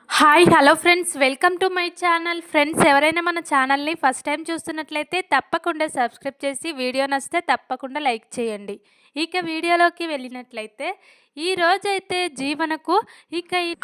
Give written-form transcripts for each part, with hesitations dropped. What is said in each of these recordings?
Hi hello friends, welcome to my channel. Friends, ఎవరైనా మన ఛానల్ని ఫస్ట్ టైం చూస్తున్నట్లయితే తప్పకుండా సబ్స్క్రైబ్ చేసి వీడియో నచ్చితే తప్పకుండా లైక్ చేయండి. ఇక వీడియోలోకి వెళ్ళినట్లయితే ఈ రోజైతే జీవనకు ఈ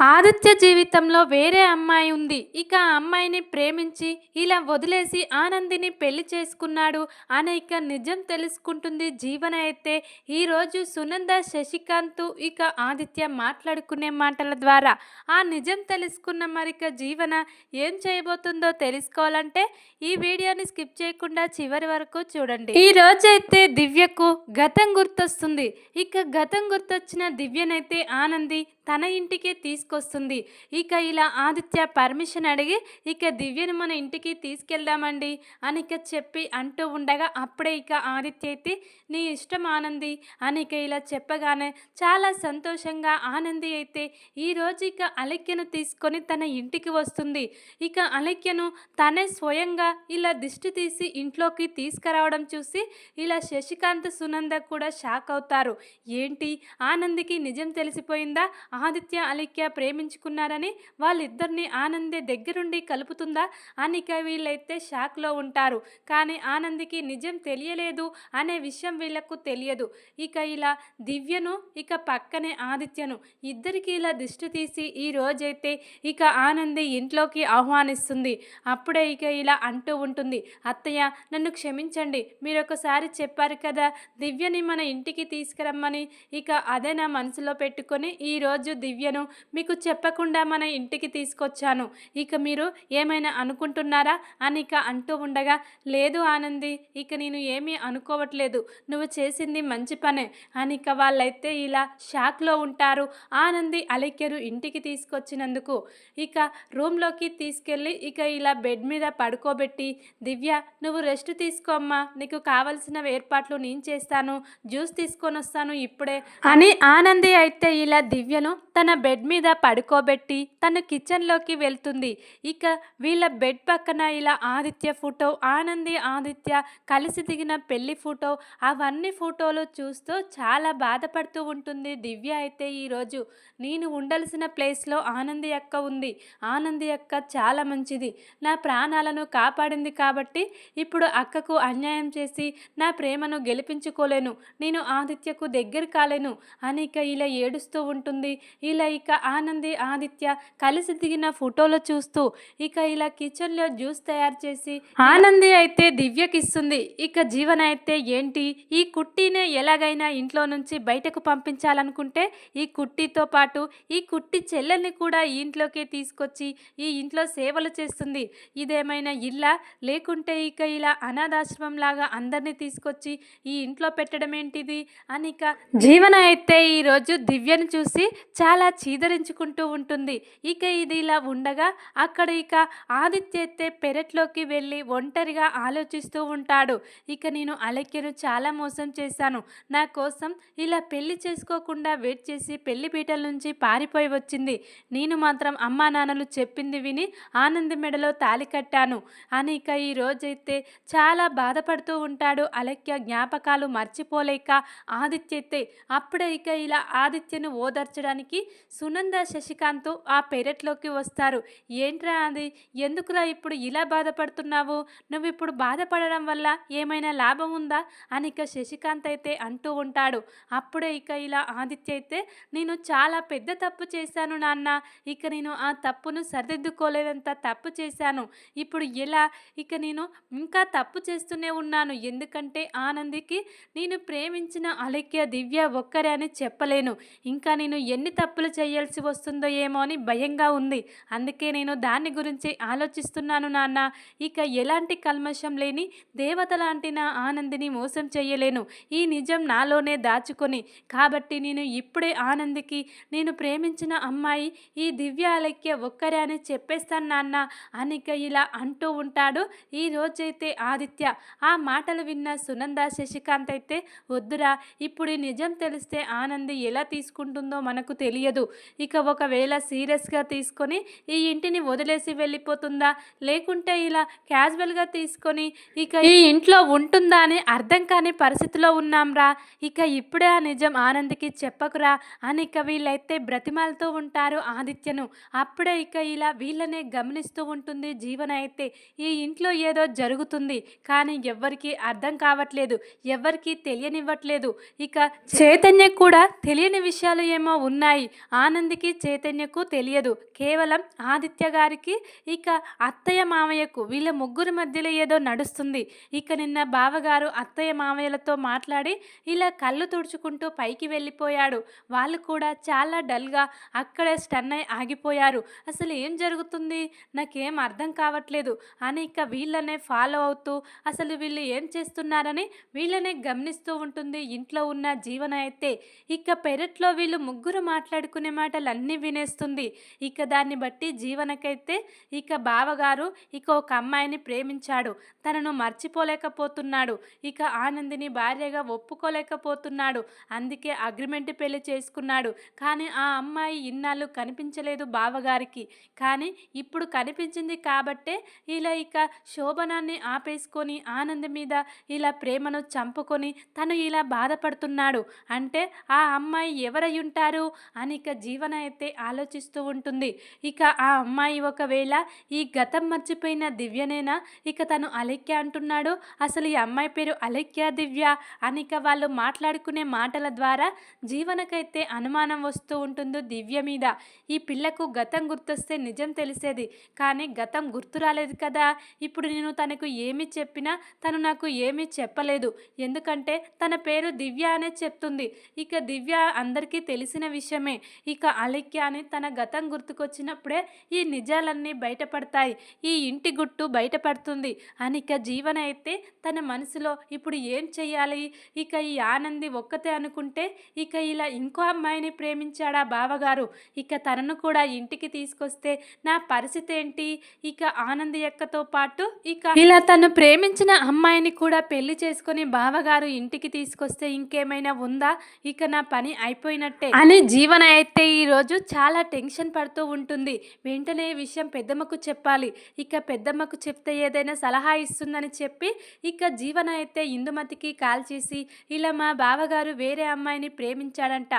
ఆదిత్య జీవితంలో వేరే అమ్మాయి ఉంది. ఇక ఆ అమ్మాయిని ప్రేమించి ఇలా వదిలేసి ఆనందిని పెళ్లి చేసుకున్నాడు అనే నిజం తెలుసుకుంటుంది జీవన. అయితే ఈరోజు సునంద, శశికాంత్ ఇక ఆదిత్య మాట్లాడుకునే మాటల ద్వారా ఆ నిజం తెలుసుకున్న మరిక జీవన ఏం చేయబోతుందో తెలుసుకోవాలంటే ఈ వీడియోని స్కిప్ చేయకుండా చివరి వరకు చూడండి. ఈ రోజైతే దివ్యకు గతం గుర్తొస్తుంది. ఇక గతం గుర్తొచ్చిన దివ్యనైతే ఆనంది తన ఇంటికి తీసుకొస్తుంది. ఇక ఇలా ఆదిత్య పర్మిషన్ అడిగి ఇక దివ్యను మన ఇంటికి తీసుకెళ్దామండి అని చెప్పి అంటూ ఉండగా అప్పుడే ఇక ఆదిత్య అయితే నీ ఇష్టం ఆనంది అని ఇలా చెప్పగానే చాలా సంతోషంగా ఆనంది అయితే ఈరోజు ఇక అలక్యను తీసుకొని తన ఇంటికి వస్తుంది. ఇక అలక్యను తనే స్వయంగా ఇలా దిష్టి తీసి ఇంట్లోకి తీసుకురావడం చూసి ఇలా శశికాంత్, సునంద కూడా షాక్ అవుతారు. ఏంటి, ఆనందికి నిజం తెలిసిపోయిందా? ఆదిత్య అలక్య ప్రేమించుకున్నారని వాళ్ళిద్దరిని ఆనందే దగ్గరుండి కలుపుతుందా అని వీళ్ళైతే షాక్లో ఉంటారు. కానీ ఆనందికి నిజం తెలియలేదు అనే విషయం వీళ్ళకు తెలియదు. ఇక ఇలా దివ్యను ఇక పక్కనే ఆదిత్యను ఇద్దరికి ఇలా దిష్టి తీసి ఈ రోజైతే ఇక ఆనంది ఇంట్లోకి ఆహ్వానిస్తుంది. అప్పుడే ఇక ఇలా అంటూ ఉంటుంది, అత్తయ్య నన్ను క్షమించండి, మీరు ఒకసారి చెప్పారు కదా దివ్యని మన ఇంటికి తీసుకురమ్మని, ఇక అదే నా మనసులో పెట్టుకొని ఈరోజు దివ్యను మీకు చెప్పకుండా మన ఇంటికి తీసుకొచ్చాను. ఇక మీరు ఏమైనా అనుకుంటున్నారా అని అంటూ ఉండగా, లేదు ఆనంది, ఇక నేను ఏమీ అనుకోవట్లేదు, నువ్వు చేసింది మంచి పనే అని వాళ్ళైతే ఇలా షాక్లో ఉంటారు. ఆనంది అలక్యను ఇంటికి తీసుకొచ్చినందుకు ఇక రూమ్లోకి తీసుకెళ్ళి ఇక ఇలా బెడ్ మీద పడుకోబెట్టి, దివ్య నువ్వు రెస్ట్ తీసుకోమ్మా, నీకు కావలసిన ఏర్పాట్లు నేను చేస్తాను, జ్యూస్ తీసుకొని వస్తాను ఇప్పుడే అని ఆనంది అయితే ఇలా దివ్యను తన బెడ్ మీద పడుకోబెట్టి తను కిచెన్లోకి వెళ్తుంది. ఇక వీళ్ళ బెడ్ పక్కన ఇలా ఆదిత్య ఫోటో, ఆనంది ఆదిత్య కలిసి దిగిన పెళ్లి ఫోటో, అవన్నీ ఫోటోలు చూస్తూ చాలా బాధపడుతూ ఉంటుంది దివ్య. అయితే ఈరోజు నేను ఉండాల్సిన ప్లేస్లో ఆనంది అక్క ఉంది, ఆనంది అక్క చాలా మంచిది, నా ప్రాణాలను కాపాడింది, కాబట్టి ఇప్పుడు అక్కకు అన్యాయం చేసి నా ప్రేమను గెలిపించుకోలేను, నేను ఆదిత్యకు దగ్గర కాలేను అని ఇలా ఏడుస్తూ ఉంటుంది. ఇలా ఇక ఆనంది ఆదిత్య కలిసి దిగిన ఫోటోలు చూస్తూ ఇక ఇలా కిచెన్లో జ్యూస్ తయారు చేసి ఆనంది అయితే దివ్యకి ఇస్తుంది. ఇక జీవన అయితే ఏంటి, ఈ కుట్టీనే ఎలాగైనా ఇంట్లో నుంచి బయటకు పంపించాలనుకుంటే ఈ కుట్టీతో పాటు ఈ కుట్టి చెల్లెల్ని కూడా ఈ ఇంట్లోకి తీసుకొచ్చి ఈ ఇంట్లో సేవలు చేస్తుంది, ఇదేమైనా ఇల్లా లేకుంటే ఇక ఇలా అనాథాశ్రమం లాగా అందరినీ తీసుకొచ్చి ఈ ఇంట్లో పెట్టడం ఏంటిది అని జీవన అయితే ఈరోజు దివ్యను చూసి చాలా చీదరించుకుంటూ ఉంటుంది. ఇక ఇది ఇలా ఉండగా అక్కడ ఇక ఆదిత్య అయితే పెరట్లోకి వెళ్ళి ఒంటరిగా ఆలోచిస్తూ ఉంటాడు. ఇక నేను అలక్యను చాలా మోసం చేశాను, నా కోసం ఇలా పెళ్లి చేసుకోకుండా వెయిట్ చేసి పెళ్లి పీటల నుంచి పారిపోయి వచ్చింది, నేను మాత్రం అమ్మా నాన్నలు చెప్పింది విని ఆనంది మెడలో తాళి కట్టాను అని ఈ రోజైతే చాలా బాధపడుతూ ఉంటాడు. అలక్య జ్ఞాపకాలు మర్చిపోలేక ఆదిత్య అయితే అప్పుడే ఇలా ఆదిత్యను ఓదార్చడానికి సునంద, శశికాంత్ ఆ పెరట్లోకి వస్తారు. ఏంట్రా అది, ఎందుకురా ఇప్పుడు ఇలా బాధపడుతున్నావు, నువ్వు ఇప్పుడు బాధపడడం వల్ల ఏమైనా లాభం ఉందా అని శశికాంత్ అయితే అంటూ ఉంటాడు. అప్పుడే ఇలా ఆదిత్య అయితే నేను చాలా పెద్ద తప్పు చేశాను నాన్న, ఇక నేను ఆ తప్పును సరిదిద్దుకోలేదంత తప్పు చేశాను, ఇప్పుడు ఎలా, ఇక నేను ఇంకా తప్పు చేస్తూనే ఉన్నాను, ఎందుకంటే ఆనందికి నేను ప్రేమించిన అలక్య, దివ్య ఒక్కరే అని చెప్పలేను, ఇంకా నేను ఎన్ని తప్పులు చేయాల్సి వస్తుందో ఏమో అని భయంగా ఉంది, అందుకే నేను దాని గురించి ఆలోచిస్తున్నాను నాన్న, ఇక ఎలాంటి కల్మషం లేని దేవత లాంటి నా ఆనందిని మోసం చేయలేను, ఈ నిజం నాలోనే దాచుకొని, కాబట్టి నేను ఇప్పుడే ఆనందికి నేను ప్రేమించిన అమ్మాయి ఈ దివ్య అలక్య ఒక్కరే అని చెప్పేస్తాను నాన్న అని ఇలా అంటూ ఉంటాడు. ఈ రోజైతే ఆదిత్య ఆ మాటలు విన్న సునంద, శశికాంత్ అయితే వద్దురా, ఇప్పుడు ఈ నిజం తెలిస్తే ఆనంది ఎలా తీసుకుంటుందో మనకు తెలియదు. ఇక ఒకవేళ సీరియస్గా తీసుకొని ఈ ఇంటిని వదిలేసి వెళ్ళిపోతుందా, లేకుంటే ఇలా క్యాజువల్గా తీసుకొని ఇక ఈ ఇంట్లో ఉంటుందా అని అర్థం కాని పరిస్థితిలో ఉన్నాంరా. ఇక ఇప్పుడే ఆ నిజం ఆనంద్కి చెప్పకురా అని ఇక వీళ్ళైతే బ్రతిమాలుతూ ఉంటారు ఆదిత్యను. అప్పుడే ఇక ఇలా వీళ్ళనే గమనిస్తూ ఉంటుంది జీవన అయితే. ఈ ఇంట్లో ఏదో జరుగుతుంది కానీ ఎవ్వరికీ అర్థం కావట్లేదు, ఎవ్వరికీ తెలియనివ్వట్లేదు. ఇక చైతన్య కూడా తెలియని విషయాలు ఏమో ఉన్నాయి. ఆనంద్కి చైతన్యకు తెలియదు, కేవలం ఆదిత్య గారికి ఇక అత్తయ్య మామయ్యకు వీళ్ళ ముగ్గురు మధ్యలో ఏదో నడుస్తుంది. ఇక నిన్న బావగారు అత్తయ్య మామయ్యలతో మాట్లాడి ఇలా కళ్ళు తుడుచుకుంటూ పైకి వెళ్ళిపోయాడు. వాళ్ళు కూడా చాలా డల్గా అక్కడే స్టన్ అయి ఆగిపోయారు. అసలు ఏం జరుగుతుంది, నాకేం అర్థం కావట్లేదు అని ఇక వీళ్ళనే ఫాలో అవుతూ అసలు వీళ్ళు ఏం చేస్తున్నారని వీళ్ళనే గమనిస్తూ ఉంటుంది ఇంట్లో ఉన్న జీవన అయితే. ఇక పెరట్లో వీళ్ళు ముగ్గురు మాట్లాడుకునే మాటలన్నీ వినేస్తుంది. ఇక దాన్ని బట్టి జీవనకైతే ఇక బావగారు ఇక ఒక అమ్మాయిని ప్రేమించాడు, తనను మర్చిపోలేకపోతున్నాడు, ఇక ఆనందిని భార్యగా ఒప్పుకోలేకపోతున్నాడు, అందుకే అగ్రిమెంట్ పెళ్లి చేసుకున్నాడు. కానీ ఆ అమ్మాయి ఇన్నాళ్ళు కనిపించలేదు బావగారికి. కానీ ఇప్పుడు కనిపించింది కాబట్టే ఇలా ఇక శోభనాన్ని ఆపేసుకొని ఆనంద్ మీద ఇలా ప్రేమను చంపుకొని తను ఇలా బాధపడుతున్నాడు. అంటే ఆ అమ్మాయి ఎవరై ఉంటారు అని ఇక జీవన అయితే ఆలోచిస్తూ ఉంటుంది. ఇక ఆ అమ్మాయి ఒకవేళ ఈ గతం మర్చిపోయిన దివ్యనేనా, ఇక తను అలేఖ్య అంటున్నాడు. అసలు ఈ అమ్మాయి పేరు అలేఖ్య దివ్య అని ఇక వాళ్ళు మాట్లాడుకునే మాటల ద్వారా జీవనకైతే అనుమానం వస్తూ ఉంటుంది దివ్య మీద. ఈ పిల్లకు గతం గుర్తొస్తే నిజం తెలిసేది, కానీ గతం గుర్తు రాలేదు కదా. ఇప్పుడు నేను తనకు ఏమి చెప్పినా తను నాకు ఏమీ చెప్పలేదు, ఎందుకంటే తన పేరు దివ్య అనే చెప్తుంది. ఇక దివ్య అందరికీ తెలిసిన విషయమే. ఇక అలేఖ్య అని తన గతం గుర్తుకొచ్చినప్పుడే ఈ నిజాలన్నీ బయటపడతాయి, ఈ ఇంటి గుట్టు బయటపడుతుంది అని ఇక జీవన అయితే తన మనసులో ఇప్పుడు ఏం చెయ్యాలి. ఇక ఈ ఆనంది ఒక్కతే అనుకుంటే ఇక ఇలా ఇంకో అమ్మాయిని ప్రేమించాడా బావగారు, ఇక తనను కూడా ఇంటికి తీసుకొస్తే నా పరిస్థితి ఏంటి. ఇక ఆనంది ఎక్కతో పాటు ఇక ఇలా తను ప్రేమించిన అమ్మాయిని కూడా పెళ్లి చేసుకొని బావగారు ఇంటికి తీసుకొస్తే ఇంకేమైనా ఉందా, ఇక నా పని అయిపోయినట్టే అని జీవన అయితే ఈరోజు చాలా టెన్షన్ పడుతూ ఉంటుంది. వెంటనే ఈ విషయం పెద్దమ్మకు చెప్పాలి, ఇక పెద్దమ్మకు చెప్తే ఏదైనా సలహా ఇస్తుందని చెప్పి ఇక జీవన అయితే ఇందుమతికి కాల్ చేసి ఇలా మా బావగారు వేరే అమ్మాయిని ప్రేమించాడంట,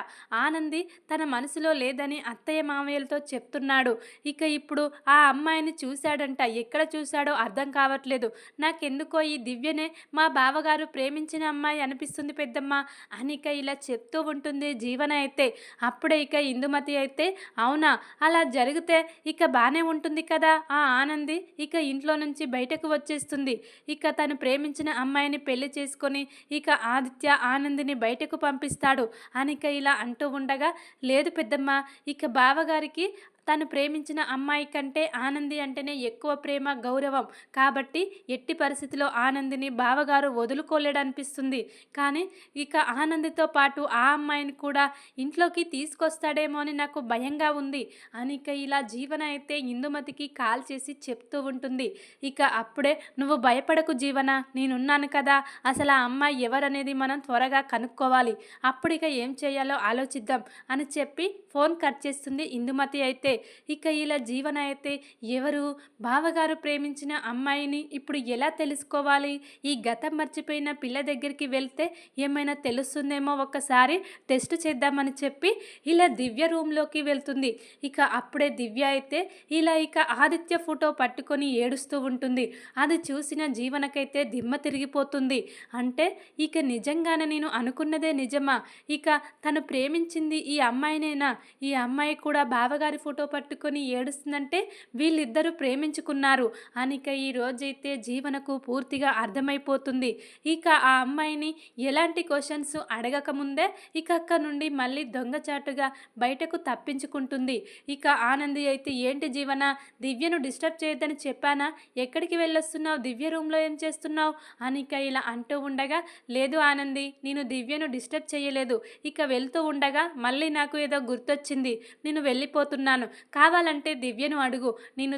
ఆనంది తన మనసులో లేదని అత్తయ్య మామయ్యలతో చెప్తున్నాడు. ఇక ఇప్పుడు ఆ అమ్మాయిని చూశాడంట, ఎక్కడ చూశాడో అర్థం కావట్లేదు, నాకెందుకో ఈ దివ్యనే మా బావగారు ప్రేమించిన అమ్మాయి అనిపిస్తుంది పెద్దమ్మ అని ఇక ఇలా చెప్తూ ఉంటుంది జీవన అయితే. అప్పుడే ఇక ఇందుమతి అయితే అవునా, అలా జరిగితే ఇక బాగానే ఉంటుంది కదా, ఆ ఆనంది ఇక ఇంట్లో నుంచి బయటకు వచ్చేస్తుంది, ఇక తను ప్రేమించిన అమ్మాయిని పెళ్లి చేసుకొని ఇక ఆదిత్య ఆనందిని బయటకు పంపిస్తాడు అని ఇక ఇలా అంటూ ఉండగా, లేదు పెద్దమ్మ, ఇక బావగారికి తను ప్రేమించిన అమ్మాయి కంటే ఆనంది అంటేనే ఎక్కువ ప్రేమ గౌరవం, కాబట్టి ఎట్టి పరిస్థితిలో ఆనందిని బావగారు వదులుకోలేడనిపిస్తుంది. కానీ ఇక ఆనందితో పాటు ఆ అమ్మాయిని కూడా ఇంట్లోకి తీసుకొస్తాడేమో అని నాకు భయంగా ఉంది అని ఇక ఇలా జీవన అయితే ఇందుమతికి కాల్ చేసి చెప్తూ ఉంటుంది. ఇక అప్పుడే నువ్వు భయపడకు జీవన, నేనున్నాను కదా, అసలు ఆ అమ్మాయి ఎవరనేది మనం త్వరగా కనుక్కోవాలి, అప్పుడు ఇక ఏం చేయాలో ఆలోచిద్దాం అని చెప్పి ఫోన్ కట్ చేస్తుంది ఇందుమతి అయితే. ఇక ఇలా జీవన అయితే ఎవరు బావగారు ప్రేమించిన అమ్మాయిని ఇప్పుడు ఎలా తెలుసుకోవాలి, ఈ గతం మర్చిపోయిన పిల్ల దగ్గరికి వెళ్తే ఏమైనా తెలుస్తుందేమో, ఒక్కసారి టెస్ట్ చేద్దామని చెప్పి ఇలా దివ్య రూమ్లోకి వెళ్తుంది. ఇక అప్పుడే దివ్య అయితే ఇలా ఇక ఆదిత్య ఫోటో పట్టుకొని ఏడుస్తూ ఉంటుంది. అది చూసిన జీవనకైతే దిమ్మ తిరిగిపోతుంది. అంటే ఇక నిజంగానే నేను అనుకున్నదే నిజమా, ఇక తను ప్రేమించింది ఈ అమ్మాయినేనా, ఈ అమ్మాయి కూడా బావగారి ఫోటో పట్టుకొని ఏడుస్తుందంటే వీళ్ళిద్దరూ ప్రేమించుకున్నారు అని ఇక ఈ రోజైతే జీవనకు పూర్తిగా అర్థమైపోతుంది. ఇక ఆ అమ్మాయిని ఎలాంటి క్వశ్చన్స్ అడగకముందే ఇక అక్క నుండి మళ్ళీ దొంగచాటుగా బయటకు తప్పించుకుంటుంది. ఇక ఆనంది అయితే ఏంటి జీవన, దివ్యను డిస్టర్బ్ చేయొద్దని చెప్పానా, ఎక్కడికి వెళ్ళొస్తున్నావు, దివ్య రూమ్లో ఏం చేస్తున్నావు అని ఇక ఇలా అంటూ ఉండగా, లేదు ఆనంది, నేను దివ్యను డిస్టర్బ్ చేయలేదు, ఇక వెళ్తూ ఉండగా మళ్ళీ నాకు ఏదో గుర్తొచ్చింది, నేను వెళ్ళిపోతున్నాను, కావాలంటే దివ్యను అడుగు, నేను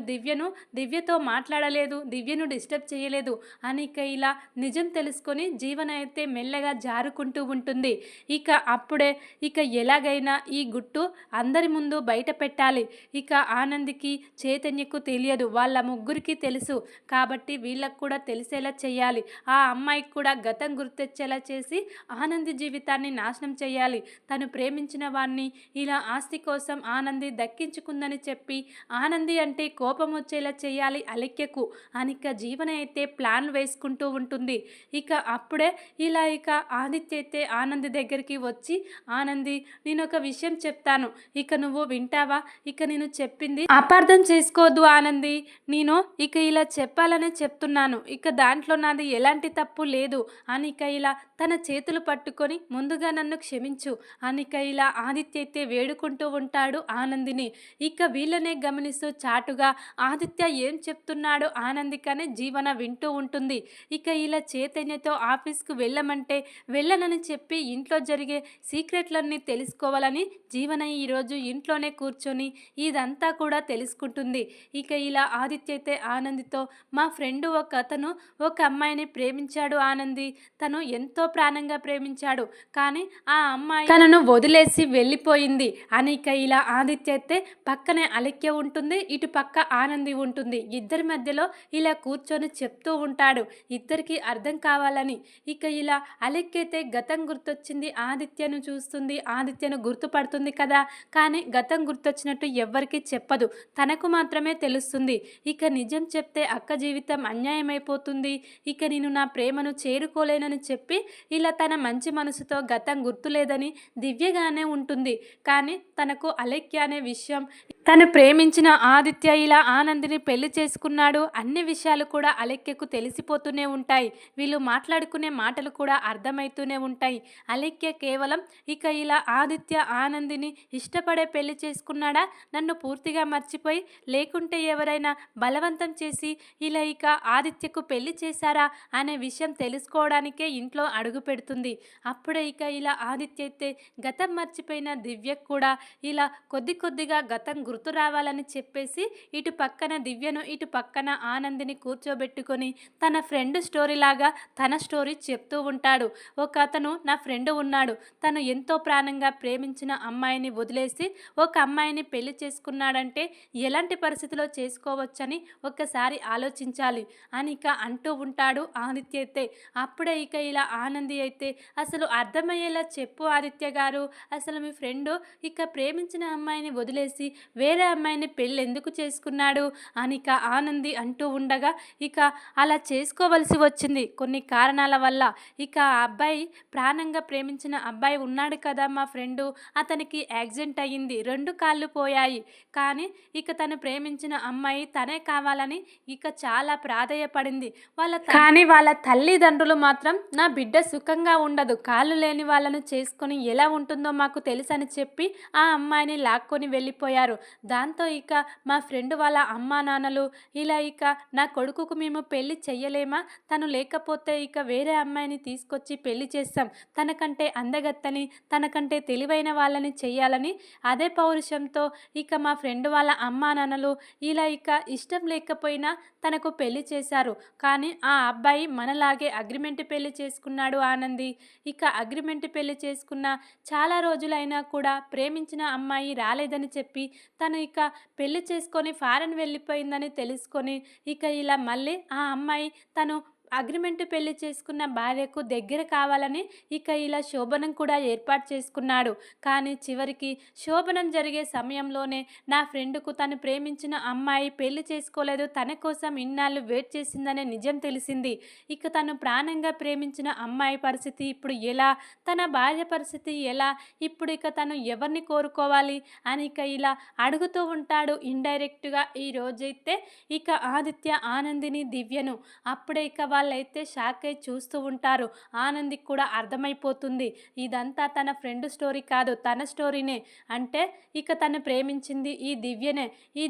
దివ్యతో మాట్లాడలేదు, దివ్యను డిస్టర్బ్ చేయలేదు అని ఇక ఇలా నిజం తెలుసుకొని జీవన అయితే మెల్లగా జారుకుంటూ ఉంటుంది. ఇక అప్పుడే ఇక ఎలాగైనా ఈ గుట్టు అందరి ముందు బయట పెట్టాలి. ఇక ఆనందికి చైతన్యకు తెలియదు, వాళ్ళ ముగ్గురికి తెలుసు కాబట్టి వీళ్ళకు కూడా తెలిసేలా చేయాలి. ఆ అమ్మాయికి కూడా గతం గుర్తొచ్చేలా చేసి ఆనంది జీవితాన్ని నాశనం చేయాలి. తను ప్రేమించిన వాణ్ణి ఇలా ఆస్తి కోసం ఆనంది దక్కించుకుందని చెప్పి ఆనంది అంటే కోపం వచ్చేలా చేయాలి అలెక్యకు అనిక జీవన అయితే ప్లాన్ వేసుకుంటూ ఉంటుంది. ఇక అప్పుడే ఇలా ఇక ఆదిత్య అయితే ఆనంది దగ్గరికి వచ్చి, ఆనంది నేను ఒక విషయం చెప్తాను, ఇక నువ్వు వింటావా? ఇక నేను చెప్పింది అపార్థం చేసుకోవద్దు ఆనంది, నేను ఇక ఇలా చెప్పాలనే చెప్తున్నాను, ఇక దాంట్లో నాది ఎలాంటి తప్పు లేదు అనిక ఇలా తన చేతులు పట్టుకొని ముందుగా నన్ను క్షమించు అనిక ఇలా ఆదిత్య అయితే వేడుకుంటూ ఉంటాడు ఆనందిని. ఇక వీళ్ళనే గమనిస్తూ చాటుగా ఆదిత్య ఏం చెప్తున్నాడో ఆనందికనే జీవన వింటూ ఉంటుంది. ఇక ఇలా చైతన్యతో ఆఫీస్కు వెళ్ళమంటే వెళ్ళనని చెప్పి ఇంట్లో జరిగే సీక్రెట్లన్నీ తెలుసుకోవాలని జీవన ఈరోజు ఇంట్లోనే కూర్చొని ఇదంతా కూడా తెలుసుకుంటుంది. ఇక ఇలా ఆదిత్య అయితే ఆనందితో, మా ఫ్రెండ్ అతను ఒక అమ్మాయిని ప్రేమించాడు ఆనంది, తను ఎంతో ప్రాణంగా ప్రేమించాడు కానీ ఆ అమ్మాయి తనను వదిలేసి వెళ్ళిపోయింది అని ఇక ఇలా ఆదిత్య అయితే పక్కనే అలెక్య ఉంటుంది, ఇటు పక్క ఆనంది ఉంటుంది. ఇద్దరి మధ్యలో ఇలా కూర్చొని చెప్తూ ఉంటాడు ఇద్దరికి అర్థం కావాలని. ఇక ఇలా అలెక్య అయితే గతం గుర్తొచ్చింది, ఆదిత్యను చూస్తుంది, ఆదిత్యను గుర్తుపడుతుంది కదా, కానీ గతం గుర్తొచ్చినట్టు ఎవ్వరికీ చెప్పదు, తనకు మాత్రమే తెలుస్తుంది. ఇక నిజం చెప్తే అక్క జీవితం అన్యాయమైపోతుంది, ఇక నేను నా ప్రేమను చేరుకోలేనని చెప్పి ఇలా తన మంచి మనసుతో గతం గుర్తులేదని దివ్యగానే ఉంటుంది. కానీ తనకు అలెక్య అనే విషయం, తను ప్రేమించిన ఆదిత్య ఇలా ఆనందిని పెళ్లి చేసుకున్నాడు అన్ని విషయాలు కూడా అలెక్యకు తెలిసిపోతూనే ఉంటాయి. వీళ్ళు మాట్లాడుకునే మాటలు కూడా అర్థమవుతూనే ఉంటాయి. అలెక్య కేవలం ఇక ఇలా ఆదిత్య ఆనందిని ఇష్టపడే పెళ్లి చేసుకున్నాడా, నన్ను పూర్తిగా మర్చిపోయి లేకుంటే ఎవరైనా బలవంతం చేసి ఇలా ఇక ఆదిత్యకు పెళ్లి చేశారా అనే విషయం తెలుసుకోవడానికే ఇంట్లో అడుగు పెడుతుంది. అప్పుడే ఇక ఇలా ఆదిత్య అయితే గతం మర్చిపోయిన దివ్యకు కూడా ఇలా కొద్దిగా గతం గుర్తు రావాలని చెప్పేసి ఇటు పక్కన దివ్యను ఇటు పక్కన ఆనందిని కూర్చోబెట్టుకొని తన ఫ్రెండ్ స్టోరీ లాగా తన స్టోరీ చెప్తూ ఉంటాడు. ఒక అతను నా ఫ్రెండ్ ఉన్నాడు, తను ఎంతో ప్రాణంగా ప్రేమించిన అమ్మాయిని వదిలేసి ఒక అమ్మాయిని పెళ్లి చేసుకున్నాడంటే ఎలాంటి పరిస్థితిలో చేసుకోవచ్చని ఒక్కసారి ఆలోచించాలి అని ఇక అంటూ ఉంటాడు ఆదిత్య అయితే. అప్పుడే ఇక ఇలా ఆనంది అయితే, అసలు అర్థమయ్యేలా చెప్పు ఆదిత్య గారు, అసలు మీ ఫ్రెండ్ ఇక ప్రేమించిన అమ్మాయిని వదిలేసి వేరే అమ్మాయిని పెళ్ళి ఎందుకు చేసుకున్నాడు అని ఇక ఆనంది అంటూ ఉండగా, ఇక అలా చేసుకోవలసి వచ్చింది కొన్ని కారణాల వల్ల. ఇక ఆ అబ్బాయి ప్రాణంగా ప్రేమించిన అబ్బాయి ఉన్నాడు కదా మా ఫ్రెండు, అతనికి యాక్సిడెంట్ అయ్యింది, 2 కాళ్ళు పోయాయి, కానీ ఇక తను ప్రేమించిన అమ్మాయి తనే కావాలని ఇక చాలా ప్రాధేయపడింది. కానీ వాళ్ళ తల్లిదండ్రులు మాత్రం నా బిడ్డ సుఖంగా ఉండదు, కాళ్ళు లేని వాళ్ళను చేసుకొని ఎలా ఉంటుందో మాకు తెలుసని చెప్పి ఆ అమ్మాయిని లాక్కొని వెళ్ళిపోయారు. దాంతో ఇక మా ఫ్రెండ్ వాళ్ళ అమ్మా నాన్నలు ఇలా ఇక నా కొడుకుకు మేము పెళ్లి చెయ్యలేమా, తను లేకపోతే ఇక వేరే అమ్మాయిని తీసుకొచ్చి పెళ్లి చేస్తాం, తనకంటే అందగత్తని తనకంటే తెలివైన వాళ్ళని చెయ్యాలని అదే పౌరుషంతో ఇక మా ఫ్రెండ్ వాళ్ళ అమ్మా నాన్నలు ఇలా ఇక ఇష్టం లేకపోయినా తనకు పెళ్లి చేశారు. కానీ ఆ అబ్బాయి మనలాగే అగ్రిమెంట్ పెళ్లి చేసుకున్నాడు ఆనంది. ఇక అగ్రిమెంట్ పెళ్లి చేసుకున్న చాలా రోజులైనా కూడా ప్రేమించిన అమ్మాయి రాలేదని చెప్పి తను ఇక పెళ్లి చేసుకొని ఫారెన్ వెళ్ళిపోయిందని తెలుసుకొని ఇక ఇలా మళ్ళీ ఆ అమ్మాయి తను అగ్రిమెంట్ పెళ్లి చేసుకున్న భార్యకు దగ్గర కావాలని ఇక ఇలా శోభనం కూడా ఏర్పాటు చేసుకున్నాడు. కానీ చివరికి శోభనం జరిగే సమయంలోనే నా ఫ్రెండ్కు తను ప్రేమించిన అమ్మాయి పెళ్లి చేసుకోలేదు, తన కోసం ఇన్నాళ్ళు వెయిట్ చేసిందనే నిజం తెలిసింది. ఇక తను ప్రాణంగా ప్రేమించిన అమ్మాయి పరిస్థితి ఇప్పుడు ఎలా, తన భార్య పరిస్థితి ఎలా, ఇప్పుడు ఇక తను ఎవరిని కోరుకోవాలి అని ఇక ఇలా అడుగుతూ ఉంటాడు ఇండైరెక్ట్గా ఈ రోజైతే ఇక ఆదిత్య ఆనందిని దివ్యను. అప్పుడే ఇక వాళ్ళ వాళ్ళైతే షాక్ అయి చూస్తూ ఉంటారు. ఆనందికి కూడా అర్థమైపోతుంది ఇదంతా తన ఫ్రెండ్ స్టోరీ కాదు, తన స్టోరీనే. అంటే ఇక తను ప్రేమించింది ఈ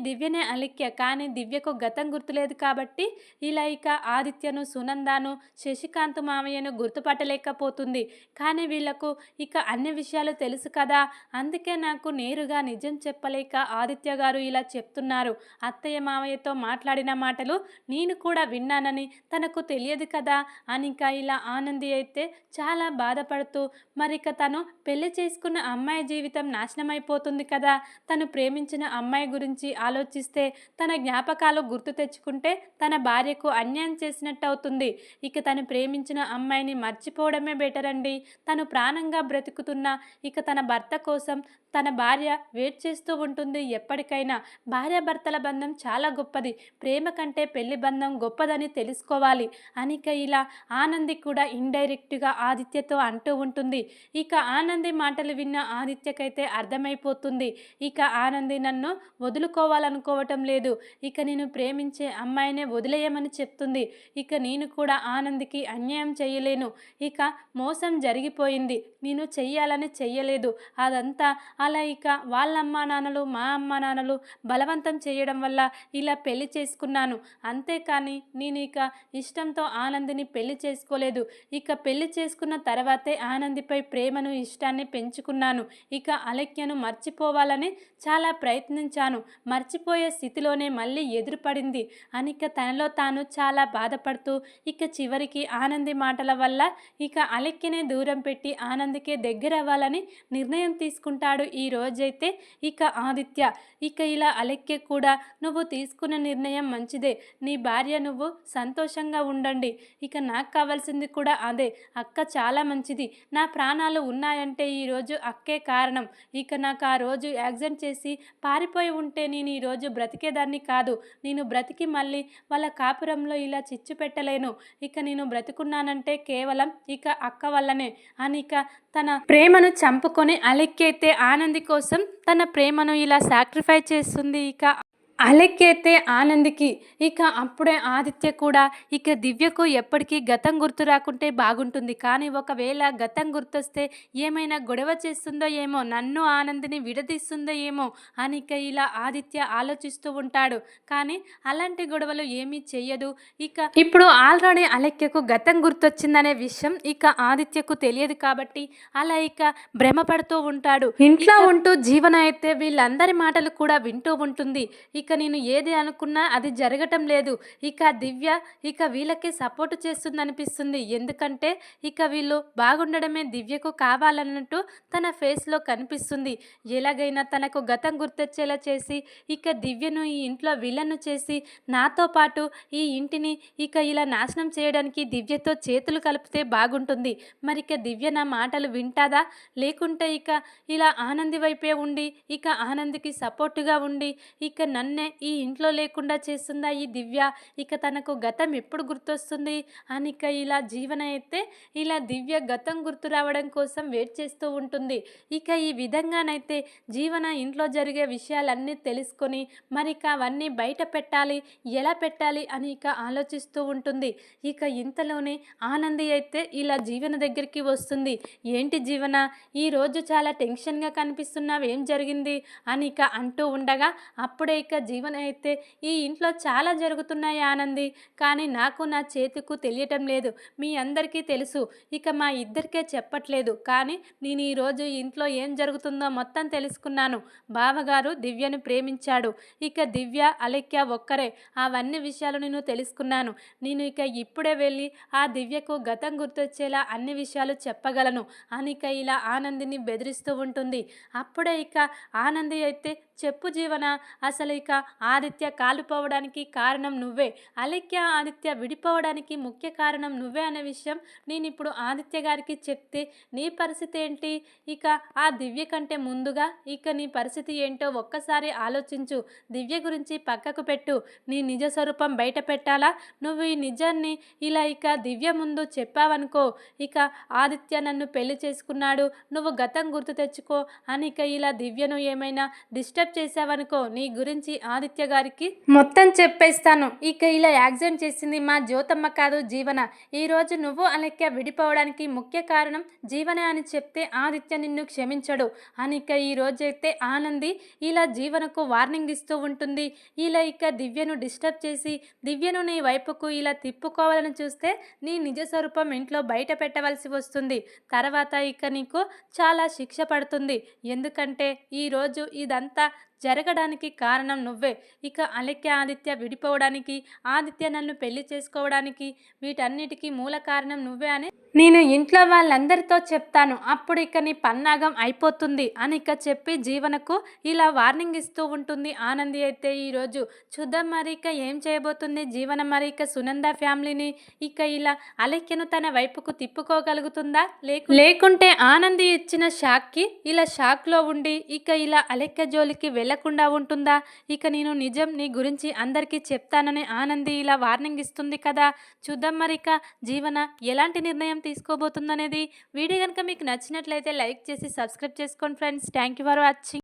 దివ్యనే అలిఖ్య. కానీ దివ్యకు గతం గుర్తులేదు కాబట్టి ఇలా ఇక ఆదిత్యను, సునందాను, శశికాంత్ మామయ్యను గుర్తుపట్టలేకపోతుంది. కానీ వీళ్ళకు ఇక అన్ని విషయాలు తెలుసు కదా, అందుకే నాకు నేరుగా నిజం చెప్పలేక ఆదిత్య గారు ఇలా చెప్తున్నారు. అత్తయ్య మామయ్యతో మాట్లాడిన మాటలు నేను కూడా విన్నానని తనకు తెలియదు కదా అని ఇక ఇలా ఆనంది అయితే చాలా బాధపడుతూ, మరిక తను పెళ్లి చేసుకున్న అమ్మాయి జీవితం నాశనం అయిపోతుంది కదా, తను ప్రేమించిన అమ్మాయి గురించి ఆలోచిస్తే, తన జ్ఞాపకాలు గుర్తు తెచ్చుకుంటే తన భార్యకు అన్యాయం చేసినట్టు అవుతుంది. ఇక తను ప్రేమించిన అమ్మాయిని మర్చిపోవడమే బెటర్ అండి. తను ప్రాణంగా బ్రతుకుతున్న ఇక తన భర్త కోసం తన భార్య వెయిట్ చేస్తూ ఉంటుంది ఎప్పటికైనా. భార్యాభర్తల బంధం చాలా గొప్పది, ప్రేమ కంటే పెళ్లి బంధం గొప్పదని తెలుసుకోవాలి అనిక ఇలా ఆనంది కూడా ఇండైరెక్ట్గా ఆదిత్యతో అంటూ ఉంటుంది. ఇక ఆనంది మాటలు విన్న ఆదిత్యకైతే అర్థమైపోతుంది, ఇక ఆనంది నన్ను వదులుకోవాలనుకోవటం లేదు, ఇక నేను ప్రేమించే అమ్మాయినే వదిలేయమని చెప్తుంది. ఇక నేను కూడా ఆనందికి అన్యాయం చేయలేను, ఇక మోసం జరిగిపోయింది, నేను చెయ్యాలని చెయ్యలేదు, అదంతా అలా ఇక వాళ్ళ అమ్మా నాన్నలు మా అమ్మా నాన్నలు బలవంతం చేయడం వల్ల ఇలా పెళ్లి చేసుకున్నాను, అంతేకాని నేను ఇక ఇష్టంతో ఆనందిని పెళ్లి చేసుకోలేదు. ఇక పెళ్లి చేసుకున్న తర్వాతే ఆనందిపై ప్రేమను, ఇష్టాన్ని పెంచుకున్నాను. ఇక అలక్యను మర్చిపోవాలని చాలా ప్రయత్నించాను, మర్చిపోయే స్థితిలోనే మళ్ళీ ఎదురుపడింది అనిక తనలో తాను చాలా బాధపడుతూ ఇక చివరికి ఆనంది మాటల వల్ల ఇక అలక్యనే దూరం పెట్టి ఆనందికే దగ్గర అవ్వాలని నిర్ణయం తీసుకుంటాడు ఈ రోజైతే ఇక ఆదిత్య. ఇక ఇలా అలక్య కూడా నువ్వు తీసుకున్న నిర్ణయం మంచిదే, నీ భార్య నువ్వు సంతోషంగా ఉండండి, ఇక నాకు కావాల్సింది కూడా అదే. అక్క చాలా మంచిది, నా ప్రాణాలు ఉన్నాయంటే ఈరోజు అక్కే కారణం. ఇక నాకు ఆ రోజు యాక్సిడెంట్ చేసి పారిపోయి ఉంటే నేను ఈరోజు బ్రతికేదాన్ని కాదు, నేను బ్రతికి మళ్ళీ వాళ్ళ కాపురంలో ఇలా చిచ్చు పెట్టలేను, ఇక నేను బ్రతుకున్నానంటే కేవలం ఇక అక్క వల్లనే అని ఇక తన ప్రేమను చంపుకొని అలెక్కి అయితే ఆనంది కోసం తన ప్రేమను ఇలా సాక్రిఫైస్ చేస్తుంది. ఇక అలెక్కి అయితే ఆనందికి. ఇక అప్పుడే ఆదిత్య కూడా ఇక దివ్యకు ఎప్పటికీ గతం గుర్తు రాకుంటే బాగుంటుంది, కానీ ఒకవేళ గతం గుర్తొస్తే ఏమైనా గొడవ చేస్తుందో ఏమో, నన్ను ఆనందిని విడదీస్తుందో ఏమో అని ఇక ఇలా ఆదిత్య ఆలోచిస్తూ ఉంటాడు. కానీ అలాంటి గొడవలు ఏమీ చెయ్యదు. ఇక ఇప్పుడు ఆల్రెడీ అలెక్యకు గతం గుర్తొచ్చిందనే విషయం ఇక ఆదిత్యకు తెలియదు కాబట్టి అలా ఇక భ్రమపడుతూ ఉంటాడు. ఇంట్లో ఉంటూ జీవన అయితే వీళ్ళందరి మాటలు కూడా వింటూ ఉంటుంది. ఇక నేను ఏది అనుకున్నా అది జరగటం లేదు, ఇక దివ్య ఇక వీళ్ళకి సపోర్ట్ చేస్తుంది అనిపిస్తుంది. ఎందుకంటే ఇక వీళ్ళు బాగుండడమే దివ్యకు కావాలన్నట్టు తన ఫేస్లో కనిపిస్తుంది. ఎలాగైనా తనకు గతం గుర్తొచ్చేలా చేసి ఇక దివ్యను ఈ ఇంట్లో విలన్ను చేసి నాతో పాటు ఈ ఇంటిని ఇక ఇలా నాశనం చేయడానికి దివ్యతో చేతులు కలిపితే బాగుంటుంది. మరి ఇక దివ్య నా మాటలు వింటాదా, లేకుంటే ఇక ఇలా ఆనంది వైపే ఉండి ఇక ఆనందికి సపోర్టుగా ఉండి ఇక నన్నే ఈ ఇంట్లో లేకుండా చేస్తుందా ఈ దివ్య, ఇక తనకు గతం ఎప్పుడు గుర్తొస్తుంది అని ఇక ఇలా జీవన అయితే ఇలా దివ్య గతం గుర్తు రావడం కోసం వెయిట్ చేస్తూ ఉంటుంది. ఇక ఈ విధంగానైతే జీవన ఇంట్లో జరిగే విషయాలన్నీ తెలుసుకొని మరి ఇక అవన్నీ బయట పెట్టాలి, ఎలా పెట్టాలి అని ఇక ఆలోచిస్తూ ఉంటుంది. ఇక ఇంతలోనే ఆనంది అయితే ఇలా జీవన దగ్గరికి వస్తుంది. ఏంటి జీవన, ఈరోజు చాలా టెన్షన్గా కనిపిస్తున్నావు, ఏం జరిగింది అని ఇక అంటూ ఉండగా అప్పుడే ఇక జీవన అయితే ఈ ఇంట్లో చాలా జరుగుతున్నాయి ఆనంది, కానీ నాకు నా చేతికు తెలియటం లేదు, మీ అందరికీ తెలుసు, ఇక మా ఇద్దరికే చెప్పట్లేదు, కానీ నేను ఈరోజు ఇంట్లో ఏం జరుగుతుందో మొత్తం తెలుసుకున్నాను. బావగారు దివ్యను ప్రేమించాడు, ఇక దివ్య అలెక్య ఒక్కరే, అవన్నీ విషయాలు నేను తెలుసుకున్నాను. నేను ఇక ఇప్పుడే వెళ్ళి ఆ దివ్యకు గతం గుర్తొచ్చేలా అన్ని విషయాలు చెప్పగలను అని ఇక ఇలా ఆనందిని బెదిరిస్తూ ఉంటుంది. అప్పుడే ఇక ఆనంది అయితే చెప్పు జీవన, అసలు ఇక ఆదిత్య కాలిపోవడానికి కారణం నువ్వే, అలెక్య ఆదిత్య విడిపోవడానికి ముఖ్య కారణం నువ్వే అనే విషయం నేను ఇప్పుడు ఆదిత్య గారికి చెప్తే నీ పరిస్థితి ఏంటి, ఇక ఆ దివ్య కంటే ముందుగా ఇక నీ పరిస్థితి ఏంటో ఒక్కసారి ఆలోచించు. దివ్య గురించి పక్కకు పెట్టు, నీ నిజ స్వరూపం బయట పెట్టాలా, నువ్వు ఈ నిజాన్ని ఇలా ఇక దివ్య ముందు చెప్పావనుకో, ఇక ఆదిత్య నన్ను పెళ్లి చేసుకున్నాడు, నువ్వు గతం గుర్తు తెచ్చుకో అని ఇక ఇలా దివ్యను ఏమైనా డిస్టర్బ్ డిస్టర్బ్ చేసావనుకో నీ గురించి ఆదిత్య గారికి మొత్తం చెప్పేస్తాను. ఇక ఇలా యాక్సిడెంట్ చేసింది మా జ్యోతమ్మ కాదు జీవన. ఈరోజు నువ్వు అలెక్క విడిపోవడానికి ముఖ్య కారణం జీవన అని చెప్తే ఆదిత్య నిన్ను క్షమించడు అని ఇక ఈ రోజైతే ఆనంది ఇలా జీవనకు వార్నింగ్ ఇస్తూ ఉంటుంది. ఇలా ఇక దివ్యను డిస్టర్బ్ చేసి దివ్యను నీ వైపుకు ఇలా తిప్పుకోవాలని చూస్తే నీ నిజ స్వరూపం ఇంట్లో బయట పెట్టవలసి వస్తుంది. తర్వాత ఇక నీకు చాలా శిక్ష పడుతుంది. ఎందుకంటే ఈరోజు ఇదంతా జరగడానికి కారణం నువ్వే. ఇక అలెక్య ఆదిత్య విడిపోవడానికి, ఆదిత్య నన్ను పెళ్లి చేసుకోవడానికి వీటన్నిటికీ మూల కారణం నువ్వే అని నేను ఇంట్లో వాళ్ళందరితో చెప్తాను. అప్పుడు ఇక నీ పన్నాగం అయిపోతుంది అని ఇక చెప్పి జీవనకు ఇలా వార్నింగ్ ఇస్తూ ఉంటుంది ఆనంది. అయితే ఈరోజు చూద్దాం మరి ఇక ఏం చేయబోతుంది జీవన. మరి ఇక సునంద ఫ్యామిలీని ఇక ఇలా అలెక్యను తన వైపుకు తిప్పుకోగలుగుతుందా, లేకుంటే ఆనంది ఇచ్చిన షాక్కి ఇలా షాక్లో ఉండి ఇక ఇలా అలెక్య జోలికి వెళ్లకుండా ఉంటుందా? ఇక నేను నిజం నీ గురించి అందరికీ చెప్తానని ఆనంది ఇలా వార్నింగ్ ఇస్తుంది కదా. చూద్దాం మరి ఇక జీవన ఎలాంటి నిర్ణయం తీసుకోబోతుందనేది. వీడియో కనుక మీకు నచ్చినట్లయితే లైక్ చేసి సబ్స్క్రైబ్ చేసుకోండి friends. Thank you for watching.